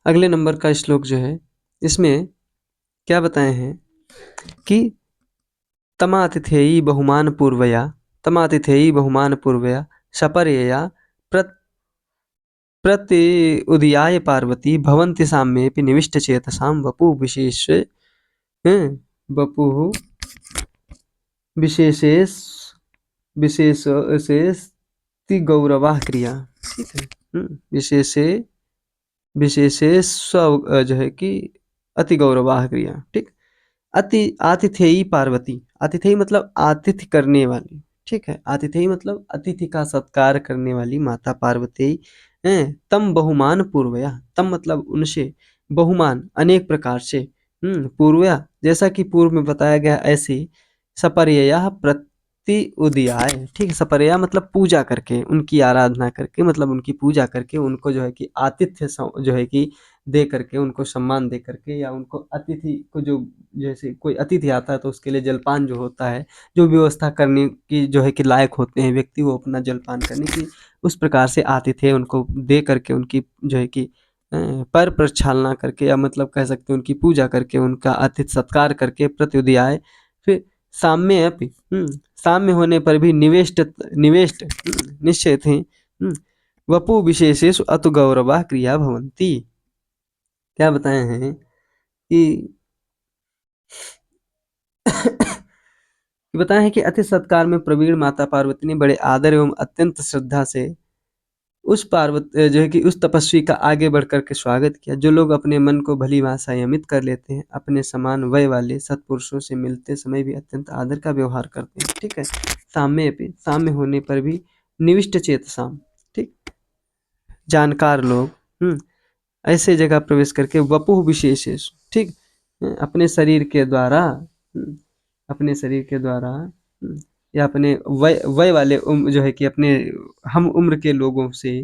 अगले नंबर का श्लोक जो है इसमें क्या बताए हैं कि तमातिथेयी बहुमान पूर्वया सपर्यया प्रति उदयाय पार्वती भवन्ति साम्येऽपि निविष्टचेतसां वपुः वपुः विशेषेस विशेषेस्ति गौरवाः क्रिया, ठीक है, विशेषे स्व जो है कि अति गौरवाः क्रिया, ठीक, अति आतिथेयी पार्वती, आतिथेयी मतलब आतिथ्य करने वाली, ठीक है, आतिथेयी मतलब अतिथि का सत्कार करने वाली माता पार्वती तम बहुमान पूर्वया, तम मतलब उनसे, बहुमान अनेक प्रकार से, पूर्वया जैसा कि पूर्व में बताया गया ऐसे, सपर्यया प्रति उदयाय, ठीक है, सपर्या मतलब पूजा करके, उनकी आराधना करके, मतलब उनकी पूजा करके, उनको जो है कि आतिथ्य जो है कि दे करके, उनको सम्मान दे करके, या उनको अतिथि को जो, जैसे कोई अतिथि आता है तो उसके लिए जलपान जो होता है, जो व्यवस्था करने की जो है कि लायक होते हैं व्यक्ति, वो अपना जलपान करने की उस प्रकार से आतिथ्य उनको दे करके, उनकी जो है कि पर प्रक्षालना करके, या मतलब कह सकते हैं उनकी पूजा करके, उनका आतिथ्य सत्कार करके प्रत्युदयाय, फिर साम्य अपि, साम्य होने पर भी निवेष्ट निश्चय थे, वपु विशेषेषु अतु गौरवा क्रिया भवन्ति। क्या बताए हैं कि बताए हैं कि अति सत्कार में प्रवीण माता पार्वती ने बड़े आदर एवं अत्यंत श्रद्धा से उस पार्वती जो है कि उस तपस्वी का आगे बढ़ कर के स्वागत किया। जो लोग अपने मन को भली भांति संयमित कर लेते हैं, अपने समान वय वाले सत्पुरुषों से मिलते समय भी अत्यंत आदर का व्यवहार करते हैं, ठीक है, साम्य होने पर भी निविष्ट चेतसाम, ठीक, जानकार लोग ऐसे जगह प्रवेश करके वपुः विशेषेष, ठीक, अपने शरीर के द्वारा, अपने शरीर के द्वारा, या अपने वय वाले जो है कि अपने हम उम्र के लोगों से,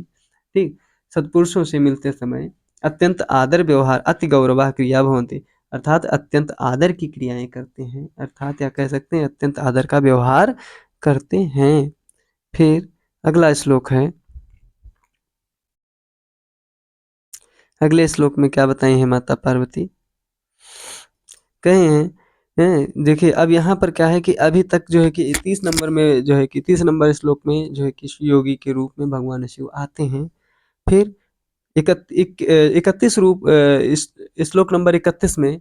ठीक, सत्पुरुषों से मिलते समय अत्यंत आदर व्यवहार अति गौरवा क्रिया भवन्ति, अर्थात अत्यंत आदर की क्रियाएं करते हैं, अर्थात या कह सकते हैं अत्यंत आदर का व्यवहार करते हैं। फिर अगला श्लोक है, अगले श्लोक में क्या बताई है माता पार्वती, कहे हैं हैं। देखिए अब यहाँ पर क्या है कि अभी तक जो है कि 30 नंबर में जो है कि 30 नंबर श्लोक में जो है कि योगी के रूप में भगवान शिव आते हैं। फिर 31 रूप श्लोक नंबर 31 में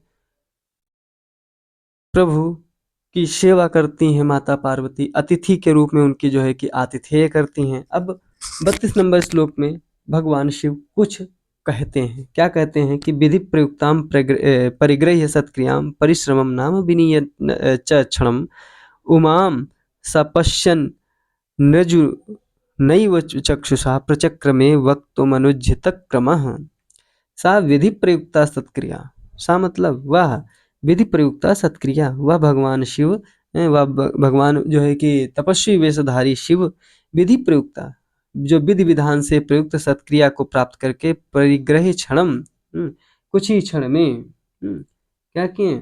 प्रभु की सेवा करती हैं माता पार्वती, अतिथि के रूप में उनकी जो है कि आतिथेय करती हैं। अब 32 नंबर श्लोक में भगवान शिव कुछ कहते हैं। क्या कहते हैं कि विधि प्रयुक्ताम परिग्रह्य सत्क्रियाम परिश्रमम नाम विनीय च क्षणम उमाम सपश्यन् नृजु नैव चक्षुषा प्रचक्रमे वक्तुमनुज्झित क्रमः। सा विधि प्रयुक्ता सत्क्रिया। सा मतलब वह विधि प्रयुक्ता सत्क्रिया, वह भगवान शिव वह भगवान जो है कि तपस्वी वेशधारी शिव विधि प्रयुक्ता, जो विधि विधान से प्रयुक्त सत्क्रिया को प्राप्त करके परिग्रह क्षणम, कुछ ही क्षण में क्या किए,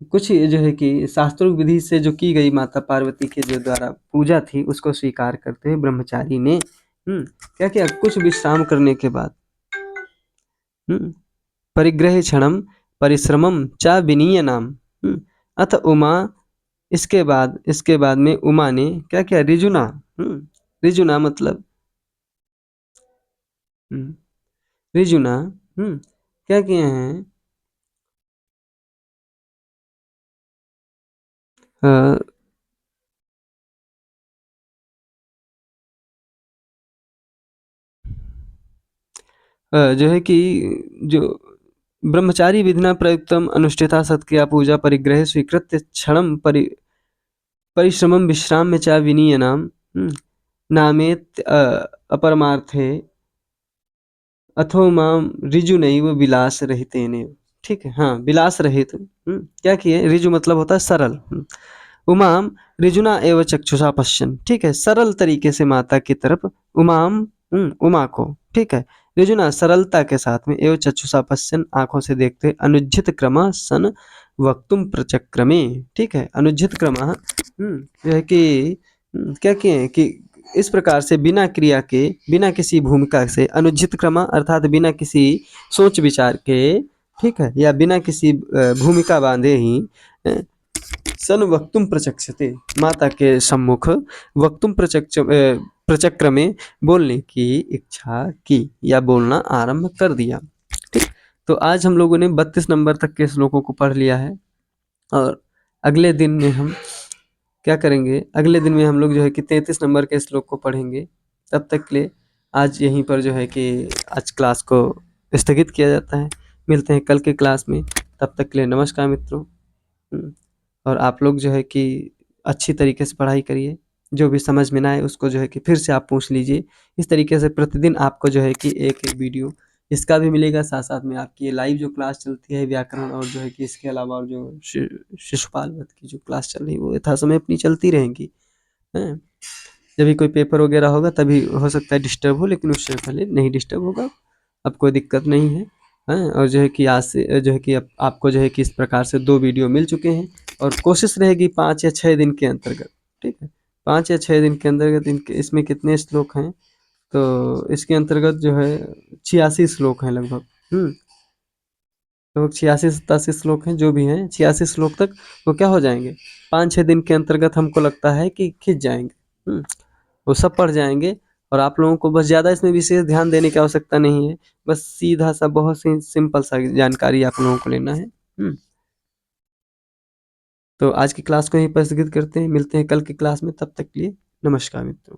कुछ जो है कि शास्त्रोक्त विधि से जो की गई माता पार्वती के जो द्वारा पूजा थी उसको स्वीकार करते हुए ब्रह्मचारी ने क्या किया, कुछ विश्राम करने के बाद परिग्रह क्षणम परिश्रमम च विनीय नाम अथ उमा, इसके बाद में उमा ने क्या किया, ऋजुना, ऋजुना मतलब ऋजुना क्या किए हैं, जो है कि जो ब्रह्मचारी विधिना प्रयुक्तम अनुष्ठिता सत्क्रिया पूजा परिग्रह स्वीकृत्य क्षणम परिश्रमम विश्राम में चा विनीय नाम नामेत अपरमार्थे अथो माम ऋजु नैव विलास रहितेन। ठीक है, हाँ विलास रहित क्या किए, ऋजु मतलब होता है सरल। उमाम ऋजुना एवं चक्षुषा पश्यन, ठीक है, सरल तरीके से माता की तरफ उमाम, उमा को, ठीक है, ऋजुना सरलता के साथ में एवं चक्षुषा पश्यन आंखों से देखते अनुज्झित क्रम सन वक्तुम प्रचक्रमे। ठीक है, अनुज्झित क्रम यह कि क्या किए कि इस प्रकार से बिना क्रिया के, बिना किसी भूमिका से, अनुज्झित क्रम अर्थात बिना किसी सोच विचार के, ठीक है, या बिना किसी भूमिका बांधे ही सन वक्तुम प्रचक्षते, माता के सम्मुख वक्तुम प्रचक्र में बोलने की इच्छा की या बोलना आरंभ कर दिया। ठीक, तो आज हम लोगों ने 32 नंबर तक के श्लोकों को पढ़ लिया है और अगले दिन में हम क्या करेंगे, अगले दिन में हम लोग जो है कि 33 नंबर के श्लोक को पढ़ेंगे। तब तक के लिए आज यहीं पर जो है कि आज क्लास को स्थगित किया जाता है। मिलते हैं कल के क्लास में, तब तक के लिए नमस्कार मित्रों। और आप लोग जो है कि अच्छी तरीके से पढ़ाई करिए, जो भी समझ में ना आए उसको जो है कि फिर से आप पूछ लीजिए। इस तरीके से प्रतिदिन आपको जो है कि एक वीडियो इसका भी मिलेगा, साथ साथ में आपकी ये लाइव जो क्लास चलती है व्याकरण और जो है कि इसके अलावा और जो शिशुपाल वध की जो क्लास चल रही है वो यथासमय अपनी चलती रहेंगी। हैं, जब भी कोई पेपर वगैरह होगा तभी हो सकता है डिस्टर्ब हो, लेकिन उससे पहले नहीं डिस्टर्ब होगा, अब कोई दिक्कत नहीं है। हैं, और जो है कि आज से जो है कि आपको जो है कि इस प्रकार से 2 वीडियो मिल चुके हैं और कोशिश रहेगी 5 या 6 दिन के अंतर्गत, ठीक है, 5 या 6 दिन के अंतर्गत इनके इसमें कितने श्लोक हैं, तो इसके अंतर्गत जो है 86 श्लोक हैं लगभग। लगभग 86-87 श्लोक हैं, जो भी हैं 86 श्लोक तक वो क्या हो जाएंगे, 5-6 दिन के अंतर्गत हमको लगता है कि खिंच जाएंगे। वो सब पढ़ जाएंगे और आप लोगों को बस ज़्यादा इसमें विशेष ध्यान देने की आवश्यकता नहीं है। बस सीधा सा बहुत सी सिंपल सा जानकारी आप लोगों को लेना है। तो आज की क्लास को यहीं पर स्थगित करते हैं, मिलते हैं कल की क्लास में, तब तक के लिए नमस्कार मित्रों।